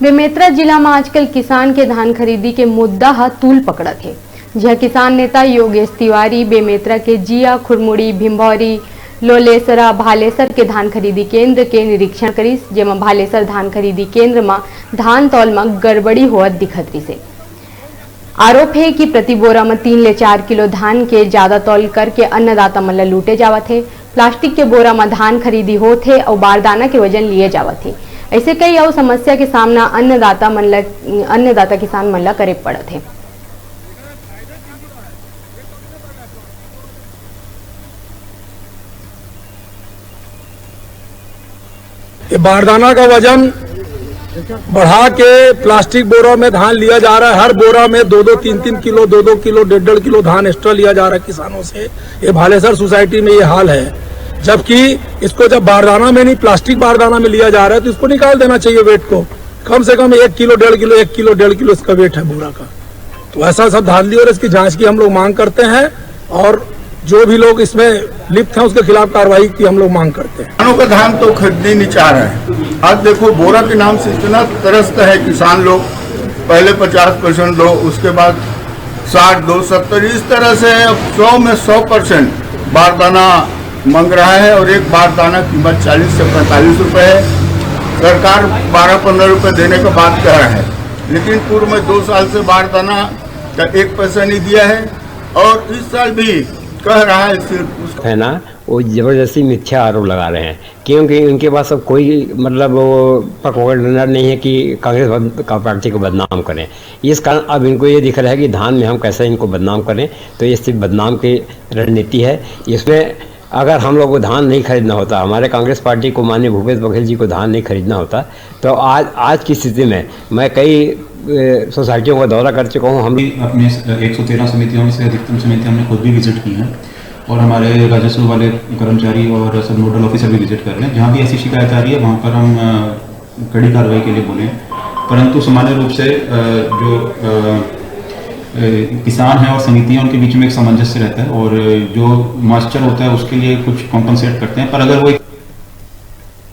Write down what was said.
बेमेतरा जिला में आजकल किसान के धान खरीदी के मुद्दा तूल पकड़त है। जहाँ किसान नेता योगेश तिवारी बेमेतरा के जिया, खुरमुड़ी, भिंभौरी, लोलेसरा, भालेसर के धान खरीदी केंद्र के निरीक्षण करीस, जेमा भालेसर धान खरीदी केंद्र में धान तौल में गड़बड़ी होत दिखत रही से। आरोप है कि प्रति बोरा में 3 ले 4 किलो धान के ज्यादा तौल करके अन्नदाता मन ला लूटे जावत है। प्लास्टिक के बोरा में धान खरीदी होत है और बारदाना के वजन लिए जावत है। ऐसे कई और समस्या के सामना अन्नदाता किसान मन ला करे पड़त है। ये बारदाना का वजन बढ़ा के प्लास्टिक बोरों में धान लिया जा रहा है। हर बोरा में 2-2, 3-3 किलो, 2-2 किलो, 1.5 किलो धान एक्स्ट्रा लिया जा रहा है किसानों से। ये भालेसर सोसाइटी में ये हाल है। जबकि इसको जब बारदाना में नहीं, प्लास्टिक बारदाना में लिया जा रहा है तो इसको निकाल देना चाहिए वेट को। कम से कम 1 किलो, 1.5 किलो, 1 किलो, 1.5 किलो इसका वेट है बोरा का। तो ऐसा सब धांधली और इसकी जाँच की हम लोग मांग करते हैं और जो भी लोग इसमें लिप्त हैं उसके खिलाफ कार्रवाई की हम लोग मांग करते हैं। किसानों का धान तो खरीदने नहीं चाह रहे हैं। आज देखो बोरा के नाम से इतना त्रस्त है किसान लोग। पहले 50% दो, उसके बाद 60 दो, 70, इस तरह से अब 100 में 100% बारदाना मांग रहा है और एक बारदाना कीमत 40 से 45 रुपए है। सरकार 12-15 रुपए देने का बात कर रहा है, लेकिन पूर्व में 2 साल से बारदाना का 1 पैसा नहीं दिया है और इस साल भी कह रहा है ना, वो जबरदस्ती मिथ्या आरोप लगा रहे हैं क्योंकि उनके पास अब कोई मतलब वो पकड़ नहीं है कि कांग्रेस पार्टी को बदनाम करें। इस कारण अब इनको ये दिख रहा है कि धान में हम कैसे इनको बदनाम करें। तो ये सिर्फ बदनाम की रणनीति है। इसमें अगर हम लोग को धान नहीं खरीदना होता, हमारे कांग्रेस पार्टी को माननीय भूपेश बघेल जी को धान नहीं खरीदना होता, तो आज की स्थिति में मैं कई सोसाइटियों का दौरा कर चुका हूँ। हम अपने 113 समितियों में से अधिकतम समितियाँ हमने खुद भी विजिट की हैं और हमारे राजस्व वाले कर्मचारी और सब नोडल ऑफिसर भी विजिट कर रहे हैं। जहाँ भी ऐसी शिकायत आ रही है वहाँ पर हम कड़ी कार्रवाई के लिए बोले। परंतु सामान्य रूप से जो किसान है और समितियाँ उनके बीच में एक सामंजस्य रहता है और जो मॉइस्चर होता है उसके लिए कुछ कॉम्पनसेट करते हैं। पर अगर वो